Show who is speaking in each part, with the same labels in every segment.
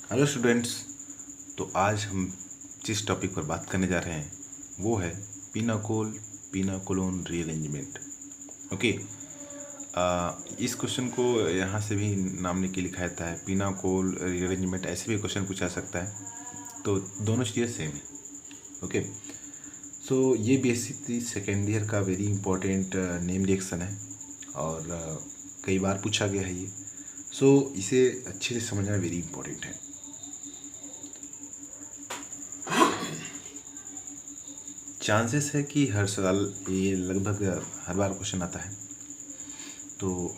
Speaker 1: Hello students. तो आज हम जिस टॉपिक पर बात करने जा रहे हैं वो है पिनाकोलोन रीअरेंजमेंट। ओके। इस क्वेश्चन को यहाँ से भी नाम लिख के लिखा जाता है पिनाकोल रीअरेंजमेंट। ऐसे भी क्वेश्चन पूछा सकता है, तो दोनों चीज़ें सेम है। ओके। सो ये बेसिकली सेकेंड ईयर का वेरी इंपॉर्टेंट नेम रिएक्शन है और कई बार पूछा गया है ये। सो इसे अच्छे से समझना वेरी इंपॉर्टेंट है। चांसेस है कि हर साल ये लगभग हर बार क्वेश्चन आता है, तो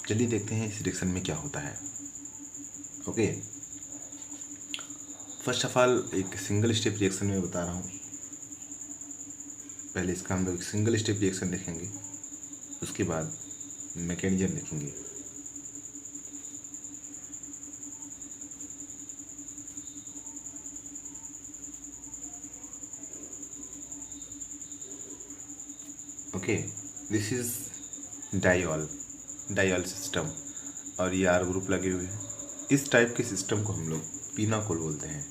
Speaker 1: चलिए देखते हैं इस रिएक्शन में क्या होता है। ओके, फर्स्ट ऑफ ऑल एक सिंगल स्टेप रिएक्शन में बता रहा हूँ। पहले इसका हम लोग सिंगल स्टेप रिएक्शन देखेंगे, उसके बाद मैकेनिज्म देखेंगे। Okay, this is diol system और ये आर ग्रुप लगे हुए हैं। इस टाइप के सिस्टम को हम लोग पिनाकोल बोलते हैं,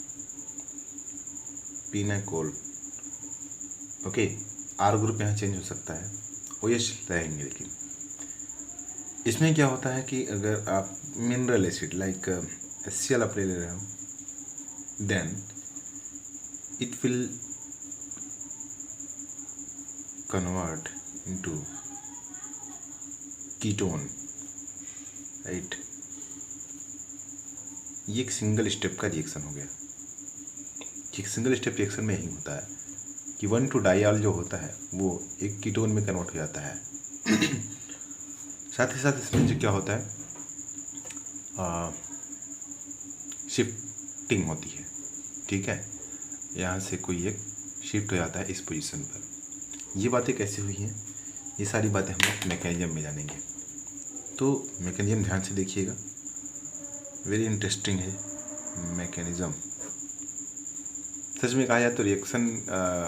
Speaker 1: पिनाकोल। ओके, आर ग्रुप यहाँ चेंज हो सकता है, OH रहेंगे, लेकिन इसमें क्या होता है कि अगर आप मिनरल एसिड लाइक HCl आप ले रहे हो, then it will convert into ketone, right. ये एक सिंगल स्टेप का रिएक्शन हो गया। एक सिंगल स्टेप रिएक्शन में यही होता है कि 1 to डाइऑल जो होता है वो एक कीटोन में कन्वर्ट हो जाता है। साथ ही साथ इसमें जो क्या होता है, शिफ्टिंग होती है। ठीक है, यहाँ से कोई एक शिफ्ट हो जाता है इस पोजीशन पर। ये बातें कैसे हुई हैं, ये सारी बातें हम लोग मैकेनिज्म में जानेंगे। तो मैकेनिज्म ध्यान से देखिएगा, वेरी इंटरेस्टिंग है मैकेनिज्म। सच में कहा जाए तो रिएक्शन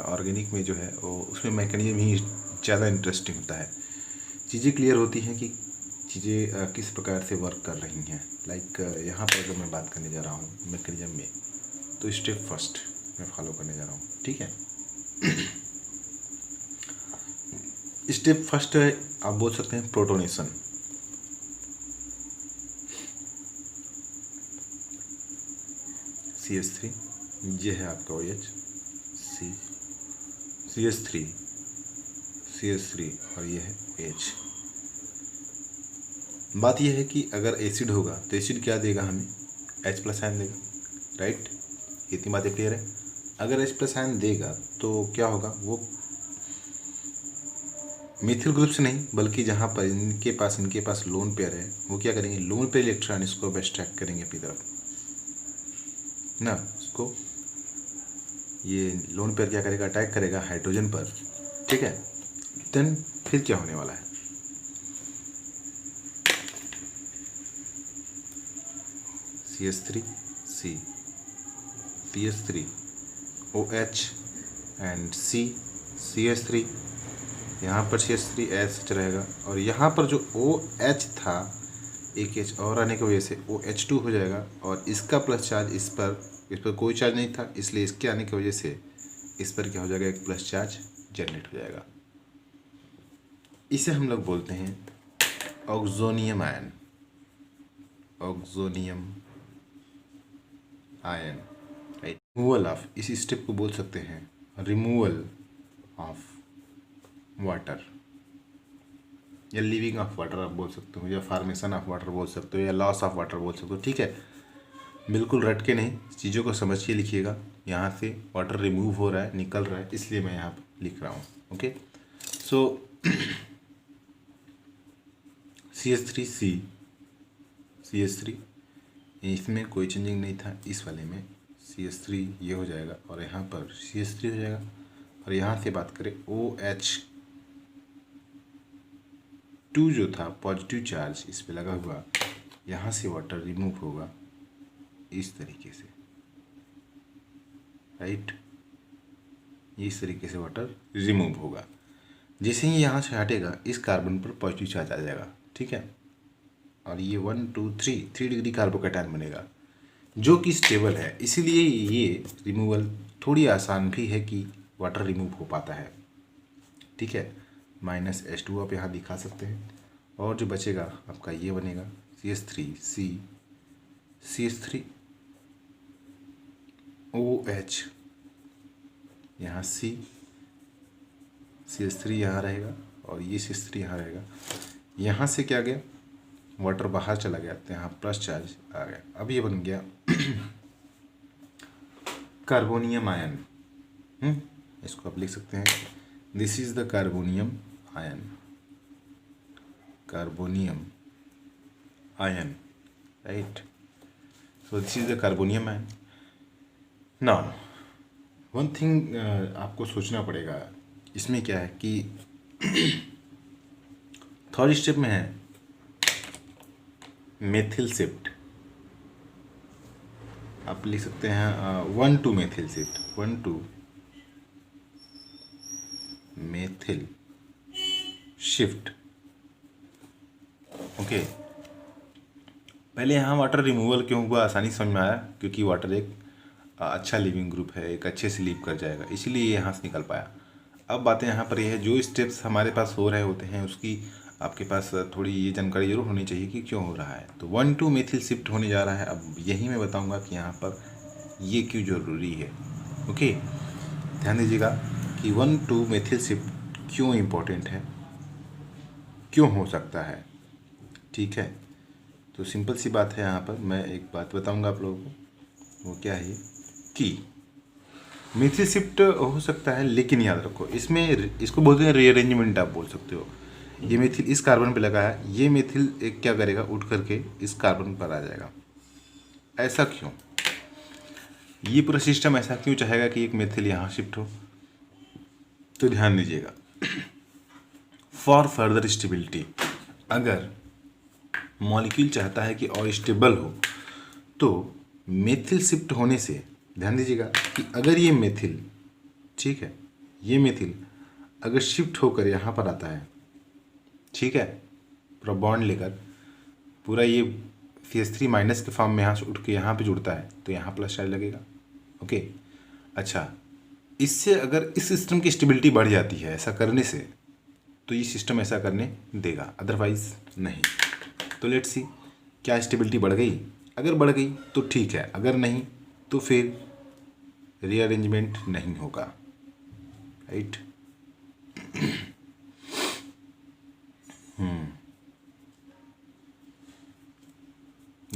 Speaker 1: ऑर्गेनिक में जो है वो उसमें मैकेनिज्म ही ज़्यादा इंटरेस्टिंग होता है। चीज़ें क्लियर होती हैं कि चीज़ें किस प्रकार से वर्क कर रही हैं। लाइक यहाँ पर अगर मैं बात करने जा रहा हूँ मैकेनिज्म में, तो स्टेप फर्स्ट मैं फॉलो करने जा रहा हूँ। ठीक है, स्टेप फर्स्ट है, आप बोल सकते हैं प्रोटोनेशन। CH3, ये है आपका OH, CH3 और ये है OH। बात यह है कि अगर एसिड होगा तो एसिड क्या देगा हमें, H+ आयन देगा, राइट। इतनी बातें क्लियर है। अगर H+ आयन देगा तो क्या होगा, वो मिथिल ग्रुप से नहीं बल्कि जहाँ पर इनके पास लोन पेयर है, वो क्या करेंगे, लोन पेयर इलेक्ट्रॉन इसको एब्स्ट्रैक्ट करेंगे अपनी तरफ ना। उसको ये लोन पेयर क्या करेगा, अटैक करेगा हाइड्रोजन पर। ठीक है, देन फिर क्या होने वाला है, CH3C, CH3 OH and CH3। यहाँ पर CH3 एच रहेगा और यहाँ पर जो OH था एक H और आने की वजह से OH2 हो जाएगा और इसका प्लस चार्ज इस पर कोई चार्ज नहीं था, इसलिए इसके आने की वजह से इस पर क्या हो जाएगा, एक प्लस चार्ज जनरेट हो जाएगा। इसे हम लोग बोलते हैं oxonium ion, oxonium ion, right. Removal of, इस स्टेप को बोल सकते हैं रिमूवल ऑफ वाटर या लिविंग ऑफ वाटर आप बोल सकते हो, या फॉर्मेशन ऑफ वाटर बोल सकते हो, या लॉस ऑफ वाटर बोल सकते हो। ठीक है, बिल्कुल रट के नहीं, चीज़ों को समझ के लिखिएगा। यहाँ से वाटर रिमूव हो रहा है, निकल रहा है, इसलिए मैं यहाँ पर लिख रहा हूँ। ओके, सो CH3 इसमें कोई चेंजिंग नहीं था, इस वाले में CH3 ये हो जाएगा और यहाँ पर CH3 हो जाएगा। और यहाँ से बात करें OH2 जो था पॉजिटिव चार्ज इस पे लगा हुआ, यहाँ से वाटर रिमूव होगा इस तरीके से, राइट। इस तरीके से वाटर रिमूव होगा। जैसे ही यहाँ से हटेगा इस कार्बन पर पॉजिटिव चार्ज आ जाएगा। ठीक है, और ये 1 2 3 डिग्री कार्बोकैटायन बनेगा। जो कि स्टेबल है, इसीलिए ये रिमूवल थोड़ी आसान भी है कि वाटर रिमूव हो पाता है। ठीक है, -H2 आप यहाँ दिखा सकते हैं, और जो बचेगा आपका ये बनेगा CH3OH, यहाँ CH3 यहाँ रहेगा और ये CH3 यहाँ रहेगा। यहाँ से क्या गया, वाटर बाहर चला गया तो यहाँ प्लस चार्ज आ गया। अब ये बन गया कार्बोनियम आयन। इसको आप लिख सकते हैं, this is the carbonium ion, right. So this is the carbonium ion. Now one thing आपको सोचना पड़ेगा, इसमें क्या है कि थर्ड स्टेप में है मेथिल शिफ्ट। आप लिख सकते हैं 1,2 methyl shift, 1,2 methyl shift. Okay, पहले यहाँ वाटर रिमूवल क्यों हुआ, आसानी समझ में आया, क्योंकि वाटर एक अच्छा लिविंग ग्रुप है, एक अच्छे से लीव कर जाएगा, इसीलिए ये यहाँ से निकल पाया। अब बातें यहाँ पर ये है, जो स्टेप्स हमारे पास हो रहे होते हैं उसकी आपके पास थोड़ी ये जानकारी जरूर होनी चाहिए कि क्यों हो रहा है। तो 1,2 मेथिल शिफ्ट होने जा रहा है। अब यही मैं बताऊंगा कि यहाँ पर ये क्यों ज़रूरी है। ओके, ध्यान दीजिएगा कि 1,2 मेथिल शिफ्ट क्यों इम्पोर्टेंट है, क्यों हो सकता है। ठीक है, तो सिंपल सी बात है। यहाँ पर मैं एक बात बताऊंगा आप लोगों को, वो क्या है कि मेथिल शिफ्ट हो सकता है, लेकिन याद रखो इसमें, इसको बोलते हैं रीअरेंजमेंट, आप बोल सकते हो। ये मेथिल इस कार्बन पे लगा है, ये मेथिल एक क्या करेगा, उठ करके इस कार्बन पर आ जाएगा। ऐसा क्यों, ये पूरा सिस्टम ऐसा क्यों चाहेगा कि एक मेथिल यहाँ शिफ्ट हो। तो ध्यान दीजिएगा, फॉर फर्दर स्टेबिलिटी, अगर मॉलिक्यूल चाहता है कि और स्टेबल हो तो मेथिल शिफ्ट होने से, ध्यान दीजिएगा कि अगर ये मेथिल, ठीक है, ये मेथिल अगर शिफ्ट होकर यहाँ पर आता है, ठीक है, पूरा बॉन्ड लेकर, पूरा ये CH3 माइनस के फॉर्म में यहाँ से उठ के यहाँ पे जुड़ता है, तो यहाँ प्लस चार्ज लगेगा। ओके, अच्छा, इससे अगर इस सिस्टम की स्टेबिलिटी बढ़ जाती है ऐसा करने से, तो ये सिस्टम ऐसा करने देगा, अदरवाइज नहीं। तो लेट्स सी, क्या स्टेबिलिटी बढ़ गई, अगर बढ़ गई तो ठीक है, अगर नहीं तो फिर रीअरेंजमेंट नहीं होगा, राइट।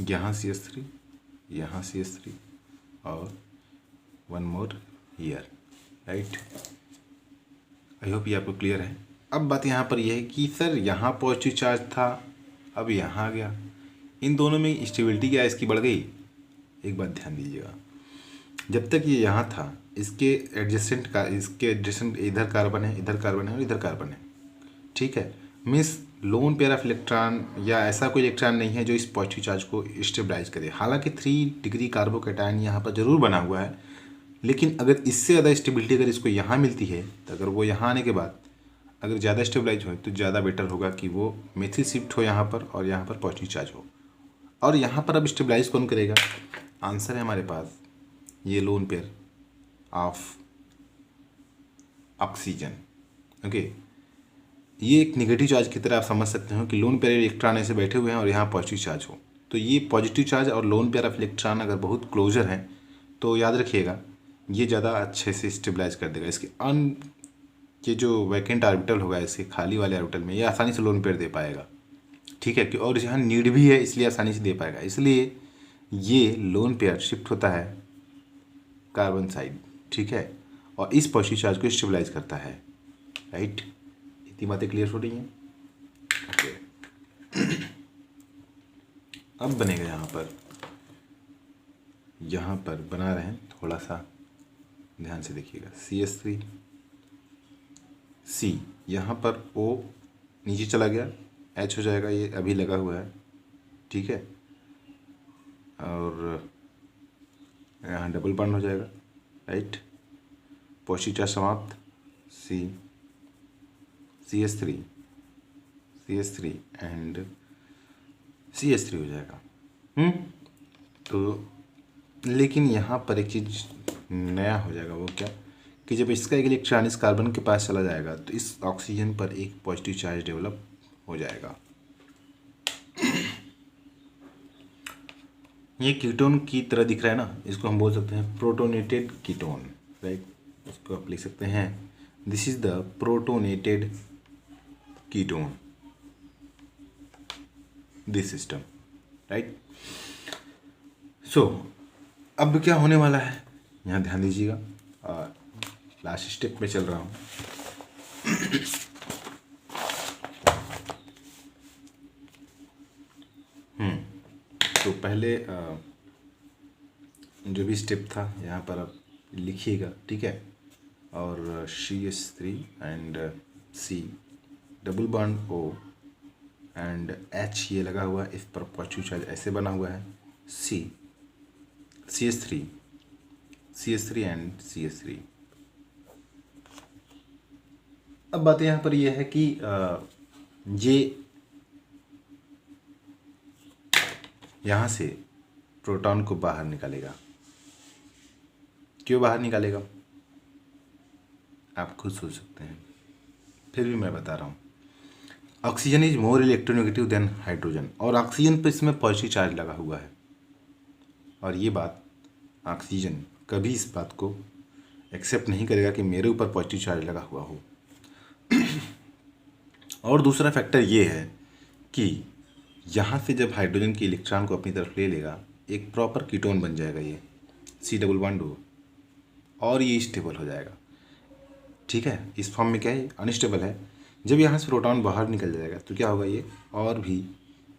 Speaker 1: यहाँ CH3, यहाँ CH3 और one more here, right. I hope ये आपको क्लियर है। अब बात यहाँ पर यह है कि सर यहाँ पॉजिटिव चार्ज था, अब यहाँ आ गया, इन दोनों में स्टेबिलिटी क्या इसकी बढ़ गई। एक बात ध्यान दीजिएगा, जब तक ये यहाँ था, इसके एडजेसेंट इधर कार्बन है, इधर कार्बन है और इधर कार्बन है, ठीक है। Means lone pair of electron या ऐसा कोई इलेक्ट्रॉन नहीं है जो इस पॉजिटिव चार्ज को स्टेबलाइज करे। हालांकि 3 डिग्री कार्बोकैटायन यहाँ पर जरूर बना हुआ है, लेकिन अगर इससे ज़्यादा स्टेबिलिटी अगर इसको यहाँ मिलती है, तो अगर वो यहाँ आने के बाद अगर ज़्यादा स्टेबलाइज हो तो ज़्यादा बेटर होगा कि वो मेथिल शिफ्ट हो यहाँ पर और यहाँ पर पॉजिटिव चार्ज हो। और यहाँ पर अब स्टेबलाइज कौन करेगा, आंसर है हमारे पास ये lone pair of oxygen. Okay, ये एक नेगेटिव चार्ज की तरह आप समझ सकते हो कि लोन पेयर इलेक्ट्रॉन ऐसे बैठे हुए हैं और यहाँ पॉजिटिव चार्ज हो, तो ये पॉजिटिव चार्ज और लोन पेयर ऑफ इलेक्ट्रॉन अगर बहुत क्लोजर हैं तो याद रखिएगा ये ज़्यादा अच्छे से स्टेबलाइज कर देगा। इसके ये जो वैकेंट ऑर्बिटल होगा, इसके खाली वाले ऑर्बिटल में ये आसानी से लोन पेयर दे पाएगा, ठीक है, कि और यहाँ नीड भी है इसलिए आसानी से दे पाएगा। इसलिए ये लोन पेयर शिफ्ट होता है कार्बन साइड, ठीक है, और इस पॉजिटिव चार्ज को स्टेबलाइज करता है, राइट। इतनी बातें क्लियर हो रही हैं। ओके, अब बनेगा यहाँ पर बना रहे हैं, थोड़ा सा ध्यान से देखिएगा, CH3 C, यहाँ पर O नीचे चला गया, H हो जाएगा, ये अभी लगा हुआ है, ठीक है, और यहाँ डबल बॉन्ड हो जाएगा, राइट। पॉजिटिव चार्ज समाप्त, CH3 एंड CH3 हो जाएगा। तो लेकिन यहाँ पर एक चीज़ नया हो जाएगा, वो क्या कि जब इसका एक इलेक्ट्रॉन इस कार्बन के पास चला जाएगा तो इस ऑक्सीजन पर एक पॉजिटिव चार्ज डेवलप हो जाएगा। ये कीटोन की तरह दिख रहा है ना, इसको हम बोल सकते हैं प्रोटोनेटेड कीटोन, राइट। इसको आप लिख सकते हैं this is the protonated ketone, this system, right. So अब क्या होने वाला है यहाँ ध्यान दीजिएगा, और लास्ट स्टेप पे चल रहा हूँ। तो पहले जो भी स्टेप था यहाँ पर आप लिखिएगा, ठीक है। और CH3 and C double bond O and H ये लगा हुआ है, इस पर पॉजिटिव चार्ज ऐसे बना हुआ है, CH3 एंड CH3। अब बात यहाँ पर यह है कि ये यहाँ से प्रोटॉन को बाहर निकालेगा। क्यों बाहर निकालेगा आप खुद सोच सकते हैं, फिर भी मैं बता रहा हूँ। Oxygen is more electronegative than hydrogen, और ऑक्सीजन पर इसमें पॉजिटिव चार्ज लगा हुआ है, और ये बात ऑक्सीजन कभी इस बात को एक्सेप्ट नहीं करेगा कि मेरे ऊपर पॉजिटिव चार्ज लगा हुआ हो। और दूसरा फैक्टर ये है कि यहाँ से जब हाइड्रोजन के इलेक्ट्रॉन को अपनी तरफ ले लेगा, एक प्रॉपर कीटोन बन जाएगा ये C डबल बॉन्ड O, और ये स्टेबल हो जाएगा, ठीक है। इस फॉर्म में क्या है, अनस्टेबल है। जब यहाँ से प्रोटॉन बाहर निकल जाएगा तो क्या होगा, ये और भी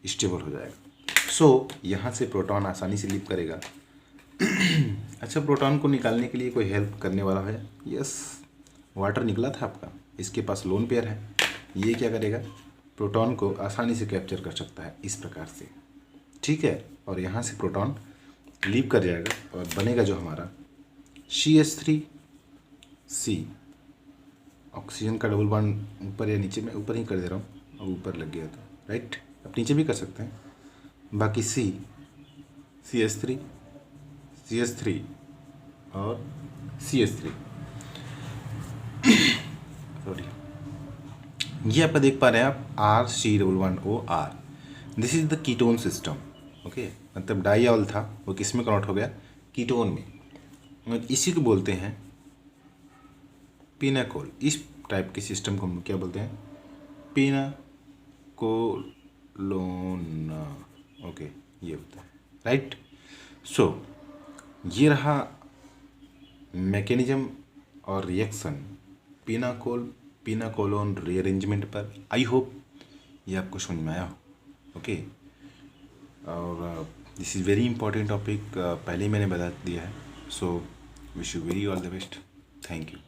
Speaker 1: स्टेबल हो जाएगा। सो यहाँ से प्रोटॉन आसानी से लीव करेगा। अच्छा, प्रोटॉन को निकालने के लिए कोई हेल्प करने वाला है? यस, वाटर निकला था आपका, इसके पास लोन पेयर है, ये क्या करेगा, प्रोटॉन को आसानी से कैप्चर कर सकता है इस प्रकार से, ठीक है। और यहाँ से प्रोटॉन लीव कर जाएगा और बनेगा जो हमारा CH3C, ऑक्सीजन का डबल बॉन्ड ऊपर या नीचे, में ऊपर ही कर दे रहा हूँ, अब ऊपर लग गया था, राइट। आप नीचे भी कर सकते हैं। बाकी CH3 और CH3 सॉरी, ये आप देख पा रहे हैं आप RC11OR, this is the ketone system, okay. मतलब डाइऑल था वो किस में कन्वर्ट हो गया, कीटोन में। इसी को बोलते हैं पिनाकोल। इस टाइप के सिस्टम को हम क्या बोलते हैं, पिनाकोलोन, ओके, ये होता है, राइट। सो ये रहा मैकेनिज्म और रिएक्शन पिनाकोलोन रीअरेंजमेंट पर। आई होप ये आपको समझ में आया हो, ओके। और this is very important topic, पहले ही मैंने बता दिया है। So wish you very all the best, thank you.